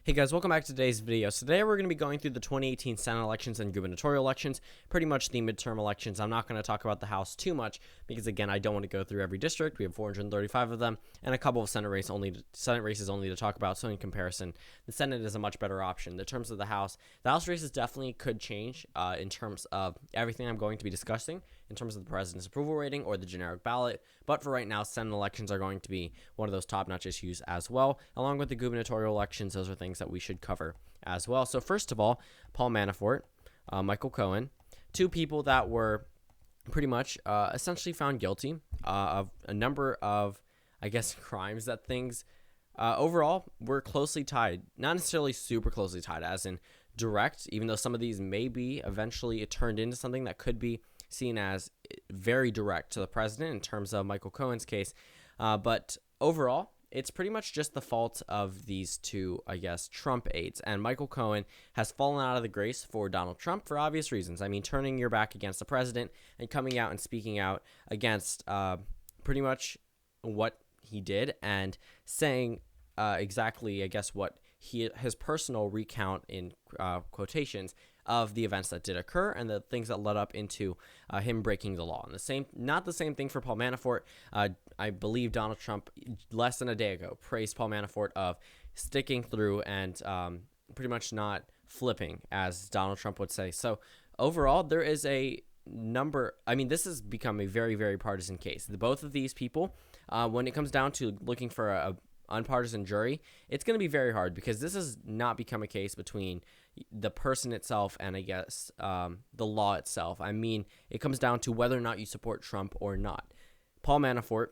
Hey guys, welcome back to today's video. So today we're going to be going through the 2018 Senate elections and gubernatorial elections, pretty much the midterm elections. I'm not going to talk about the House too much because, again, I don't want to go through every district. We have 435 of them and a couple of Senate races only to talk about. So in comparison, the Senate is a much better option. In terms of the House races definitely could change in terms of everything I'm going to be discussing, in terms of the president's approval rating or the generic ballot. But for right now, Senate elections are going to be one of those top-notch issues as well, along with the gubernatorial elections. Those are things that we should cover as well. So first of all, Paul Manafort, Michael Cohen, two people that were pretty much essentially found guilty of a number of, crimes that things overall were closely tied. Not necessarily super closely tied, as in direct, even though some of these may be eventually turned into something that could be seen as very direct to the president in terms of Michael Cohen's case. But overall, it's pretty much just the fault of these two, Trump aides. And Michael Cohen has fallen out of the grace for Donald Trump for obvious reasons. I mean, turning your back against the president and coming out and speaking out against pretty much what he did and saying exactly, what his personal recount in quotations of the events that did occur and the things that led up into him breaking the law. And not the same thing for Paul Manafort. I believe Donald Trump less than a day ago praised Paul Manafort of sticking through and pretty much not flipping, as Donald Trump would say. So overall, there is a number. I mean, this has become a very, very partisan case. Both of these people, when it comes down to looking for a unpartisan jury, it's going to be very hard because this has not become a case between the person itself and the law itself. I mean, it comes down to whether or not you support Trump or not. Paul Manafort,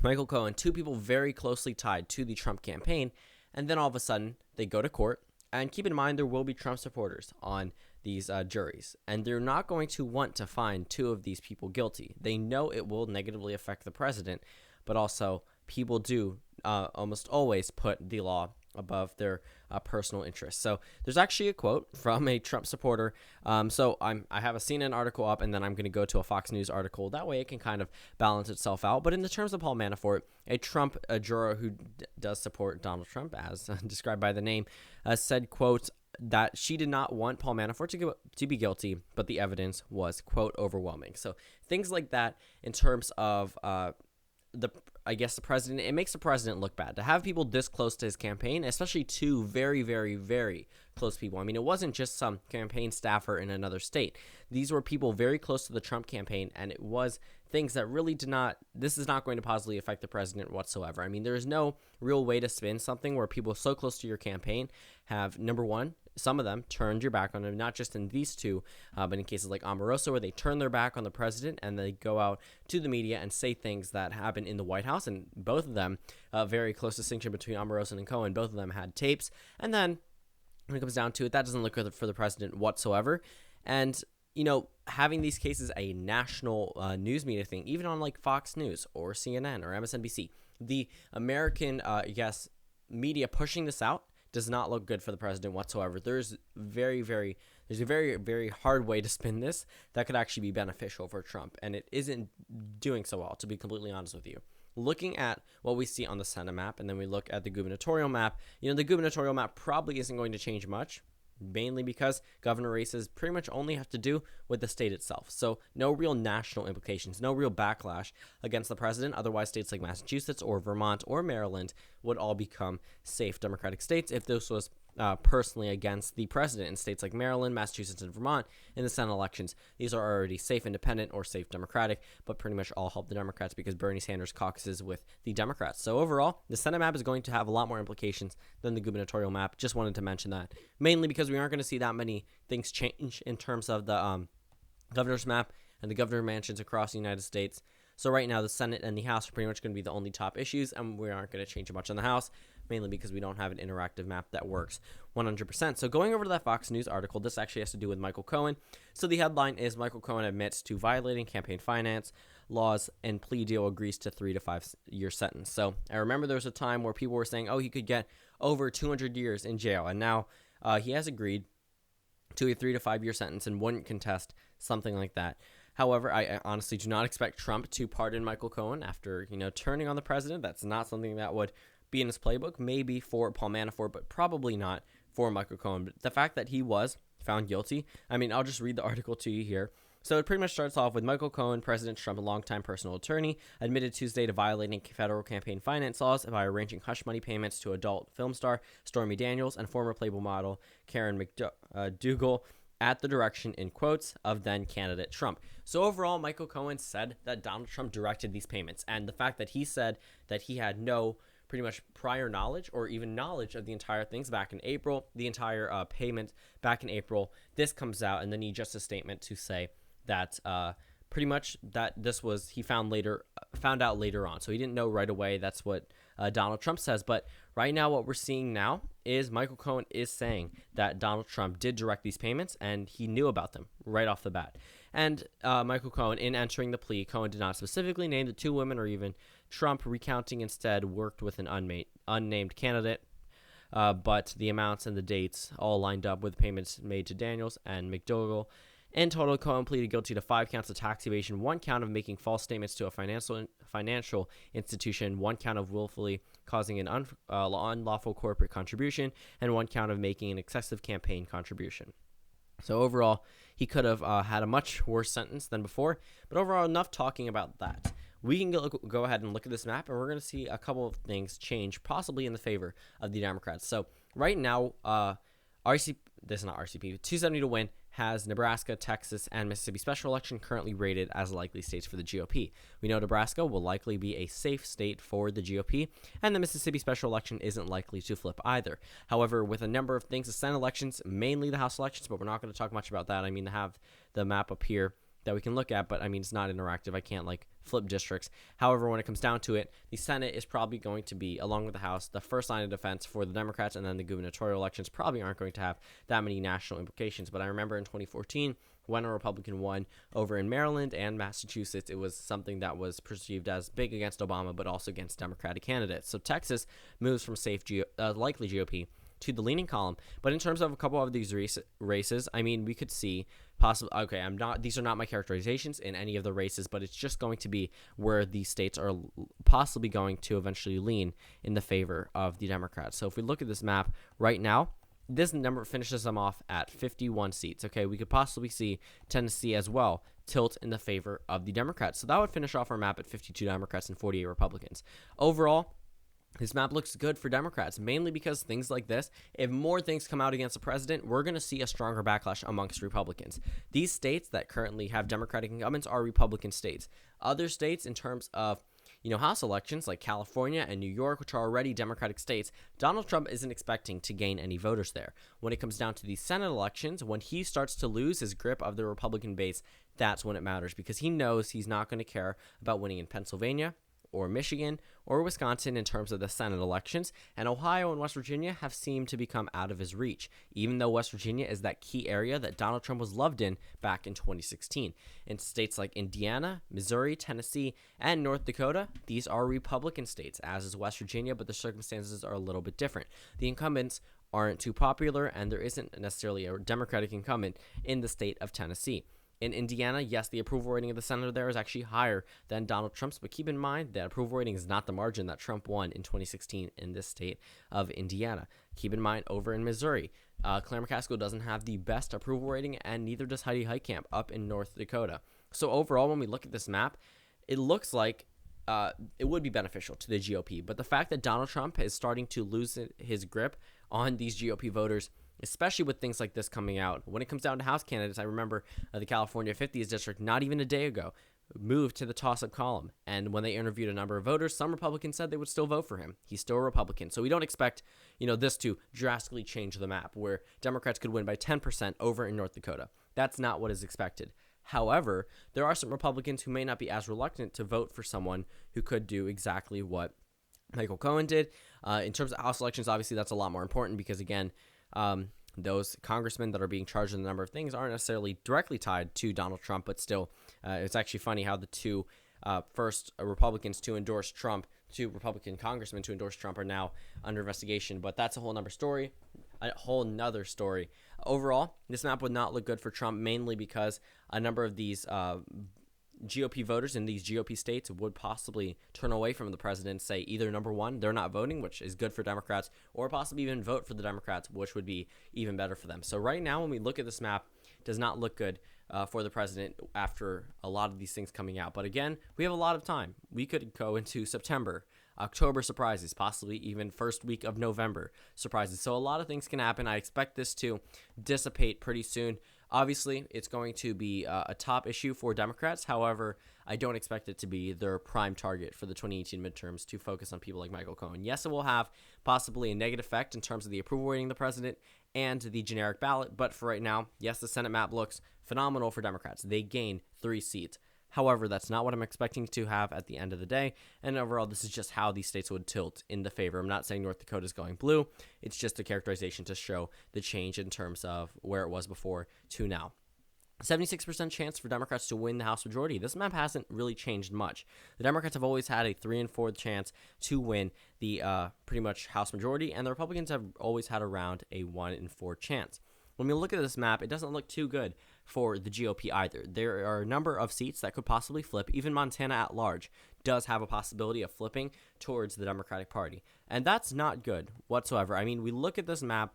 Michael Cohen, two people very closely tied to the Trump campaign, and then all of a sudden they go to court. And keep in mind, there will be Trump supporters on these juries, and they're not going to want to find two of these people guilty. They know it will negatively affect the president, but also people do almost always put the law above their personal interests. So there's actually a quote from a Trump supporter. I have a CNN article up, and then I'm going to go to a Fox News article. That way it can kind of balance itself out. But in the terms of Paul Manafort, a juror who does support Donald Trump, as described by the name, said, quote, that she did not want Paul Manafort to be guilty, but the evidence was, quote, overwhelming. So things like that in terms of the president, it makes the president look bad to have people this close to his campaign, especially two very, very, very close people. I mean, it wasn't just some campaign staffer in another state. These were people very close to the Trump campaign, and it was things that really this is not going to positively affect the president whatsoever. I mean, there is no real way to spin something where people so close to your campaign have, number one, some of them turned your back on him, not just in these two, but in cases like Omarosa, where they turn their back on the president and they go out to the media and say things that happen in the White House. And both of them, very close distinction between Omarosa and Cohen, both of them had tapes. And then when it comes down to it, that doesn't look good for the president whatsoever. And having these cases a national news media thing, even on like Fox News or CNN or MSNBC, the American, media pushing this out does not look good for the president whatsoever. There's a very, very hard way to spin this that could actually be beneficial for Trump, and it isn't doing so well, to be completely honest with you. Looking at what we see on the Senate map, and then we look at the gubernatorial map, the gubernatorial map probably isn't going to change much, mainly because governor races pretty much only have to do with the state itself. So no real national implications, no real backlash against the president. Otherwise, states like Massachusetts or Vermont or Maryland would all become safe Democratic states if this was personally against the president. In states like Maryland, Massachusetts, and Vermont in the Senate elections, these are already safe independent or safe Democratic, but pretty much all help the Democrats because Bernie Sanders caucuses with the Democrats. So overall, the Senate map is going to have a lot more implications than the gubernatorial map. Just wanted to mention that, mainly because we aren't going to see that many things change in terms of the governor's map and the governor mansions across the United States. So right now, the Senate and the House are pretty much going to be the only top issues, and we aren't going to change much in the House, mainly because we don't have an interactive map that works 100%. So going over to that Fox News article, this actually has to do with Michael Cohen. So the headline is Michael Cohen admits to violating campaign finance laws and plea deal agrees to 3 to 5 year sentence. So I remember there was a time where people were saying, he could get over 200 years in jail, and now he has agreed to a 3 to 5 year sentence and wouldn't contest something like that. However, I honestly do not expect Trump to pardon Michael Cohen after, turning on the president. That's not something that would be in his playbook, maybe for Paul Manafort, but probably not for Michael Cohen. But the fact that he was found guilty, I mean, I'll just read the article to you here. So it pretty much starts off with Michael Cohen, President Trump, a longtime personal attorney, admitted Tuesday to violating federal campaign finance laws by arranging hush money payments to adult film star Stormy Daniels and former Playboy model Karen McDougal at the direction, in quotes, of then candidate Trump. So overall, Michael Cohen said that Donald Trump directed these payments. And the fact that he said that he had no pretty much prior knowledge or even knowledge of the entire things back in April, the entire payment back in April, this comes out, and then he just a statement to say that pretty much that this was he found out later on. So he didn't know right away. That's what Donald Trump says. But right now, what we're seeing now is Michael Cohen is saying that Donald Trump did direct these payments and he knew about them right off the bat. And Michael Cohen, in entering the plea, Cohen did not specifically name the two women or even Trump, recounting instead worked with an unnamed candidate. But the amounts and the dates all lined up with payments made to Daniels and McDougal. In total, Cohen pleaded guilty to 5 counts of tax evasion, 1 count of making false statements to a financial institution, 1 count of willfully causing an unlawful corporate contribution, and 1 count of making an excessive campaign contribution. So overall, he could have had a much worse sentence than before, but overall, enough talking about that. We can go ahead and look at this map, and we're going to see a couple of things change, possibly in the favor of the Democrats. So right now, 270 to win has Nebraska, Texas, and Mississippi special election currently rated as likely states for the GOP. We know Nebraska will likely be a safe state for the GOP, and the Mississippi special election isn't likely to flip either. However, with a number of things, the Senate elections, mainly the House elections, but we're not going to talk much about that. I mean, I have the map up here that we can look at, but I mean, it's not interactive. I can't flip districts. However, when it comes down to it, the Senate is probably going to be, along with the House, the first line of defense for the Democrats, and then the gubernatorial elections probably aren't going to have that many national implications. But I remember in 2014, when a Republican won over in Maryland and Massachusetts, it was something that was perceived as big against Obama, but also against Democratic candidates. So Texas moves from likely GOP to the leaning column. But in terms of a couple of these races, I mean, we could see possibly, okay, these are not my characterizations in any of the races, but it's just going to be where these states are possibly going to eventually lean in the favor of the Democrats. So if we look at this map right now, this number finishes them off at 51 seats. Okay, we could possibly see Tennessee as well tilt in the favor of the Democrats. So that would finish off our map at 52 Democrats and 48 Republicans. Overall, this map looks good for Democrats, mainly because things like this, if more things come out against the president, we're going to see a stronger backlash amongst Republicans. These states that currently have Democratic incumbents are Republican states. Other states, in terms of House elections like California and New York, which are already Democratic states, Donald Trump isn't expecting to gain any voters there. When it comes down to the Senate elections, when he starts to lose his grip of the Republican base, that's when it matters, because he knows he's not going to care about winning in Pennsylvania or Michigan or Wisconsin in terms of the Senate elections, and Ohio and West Virginia have seemed to become out of his reach, even though West Virginia is that key area that Donald Trump was loved in back in 2016. In states like Indiana, Missouri, Tennessee, and North Dakota, these are Republican states, as is West Virginia, but the circumstances are a little bit different. The incumbents aren't too popular, and there isn't necessarily a Democratic incumbent in the state of Tennessee. In Indiana, yes, the approval rating of the senator there is actually higher than Donald Trump's, but keep in mind that approval rating is not the margin that Trump won in 2016 in this state of Indiana. Keep in mind, over in Missouri, Claire McCaskill doesn't have the best approval rating, and neither does Heidi Heitkamp up in North Dakota. So overall, when we look at this map, it looks like it would be beneficial to the GOP, but the fact that Donald Trump is starting to lose his grip on these GOP voters, especially with things like this coming out. When it comes down to House candidates, I remember the California 50th district, not even a day ago, moved to the toss-up column. And when they interviewed a number of voters, some Republicans said they would still vote for him. He's still a Republican. So we don't expect, this to drastically change the map, where Democrats could win by 10% over in North Dakota. That's not what is expected. However, there are some Republicans who may not be as reluctant to vote for someone who could do exactly what Michael Cohen did. In terms of House elections, obviously that's a lot more important because, again, those congressmen that are being charged with a number of things aren't necessarily directly tied to Donald Trump, but still, it's actually funny how the two first Republicans to endorse Trump, two Republican congressmen to endorse Trump, are now under investigation. But that's a whole nother story. Overall, this map would not look good for Trump, mainly because a number of these GOP voters in these GOP states would possibly turn away from the president, say either number one, they're not voting, which is good for Democrats, or possibly even vote for the Democrats, which would be even better for them. So right now, when we look at this map, it does not look good for the president after a lot of these things coming out. But again, we have a lot of time. We could go into September, October surprises, possibly even first week of November surprises. So a lot of things can happen. I expect this to dissipate pretty soon. Obviously, it's going to be a top issue for Democrats. However, I don't expect it to be their prime target for the 2018 midterms to focus on people like Michael Cohen. Yes, it will have possibly a negative effect in terms of the approval rating of the president and the generic ballot. But for right now, yes, the Senate map looks phenomenal for Democrats. They gain 3 seats. However, that's not what I'm expecting to have at the end of the day. And overall, this is just how these states would tilt in the favor. I'm not saying North Dakota is going blue. It's just a characterization to show the change in terms of where it was before to now. 76% chance for Democrats to win the House majority. This map hasn't really changed much. The Democrats have always had a 3 and 4 chance to win the pretty much House majority, and the Republicans have always had around a 1 in 4 chance. When we look at this map, it doesn't look too good for the GOP either. There are a number of seats that could possibly flip. Even Montana at large does have a possibility of flipping towards the Democratic Party. And that's not good whatsoever. I mean, we look at this map,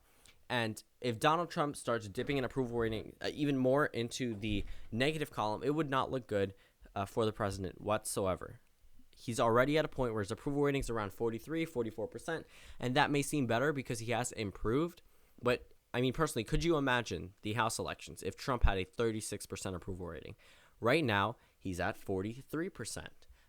and if Donald Trump starts dipping an approval rating even more into the negative column, it would not look good for the president whatsoever. He's already at a point where his approval rating is around 43, 44%, and that may seem better because he has improved, but I mean, personally, could you imagine the House elections if Trump had a 36% approval rating? Right now, he's at 43%.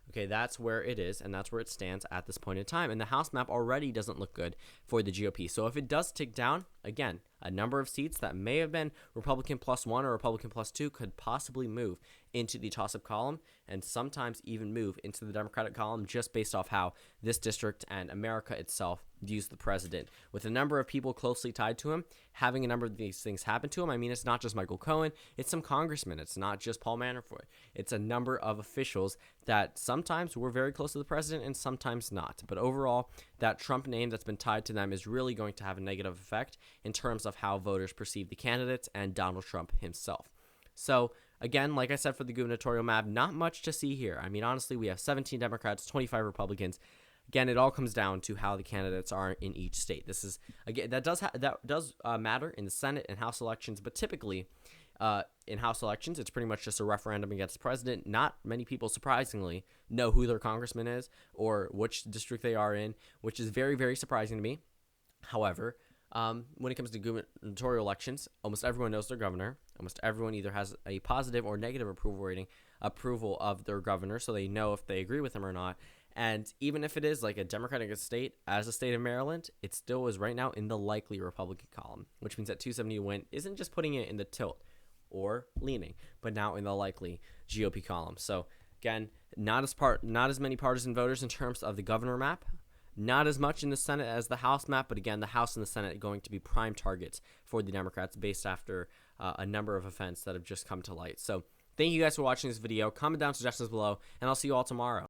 Okay, that's where it is, and that's where it stands at this point in time. And the House map already doesn't look good for the GOP. So if it does tick down, again, a number of seats that may have been Republican +1 or Republican +2 could possibly move into the toss-up column and sometimes even move into the Democratic column just based off how this district and America itself views the president. With a number of people closely tied to him, having a number of these things happen to him, I mean, it's not just Michael Cohen, it's some congressmen, it's not just Paul Manafort, it's a number of officials that sometimes were very close to the president and sometimes not. But overall, that Trump name that's been tied to them is really going to have a negative effect in terms of how voters perceive the candidates and Donald Trump himself. So again, like I said for the gubernatorial map, not much to see here. I mean, honestly, we have 17 Democrats, 25 Republicans. Again, it all comes down to how the candidates are in each state. This is again that does matter in the Senate and House elections, but typically in House elections, it's pretty much just a referendum against the president. Not many people, surprisingly, know who their congressman is or which district they are in, which is very, very surprising to me. However, when it comes to gubernatorial elections, almost everyone knows their governor. Almost everyone either has a positive or negative approval of their governor, so they know if they agree with him or not. And even if it is like a Democratic state, as a state of Maryland, it still is right now in the likely Republican column, which means that 270 to win isn't just putting it in the tilt or leaning, but now in the likely GOP column. So again, not as many partisan voters in terms of the governor map. Not as much in the Senate as the House map, but again, the House and the Senate are going to be prime targets for the Democrats based after a number of events that have just come to light. So thank you guys for watching this video. Comment down suggestions below, and I'll see you all tomorrow.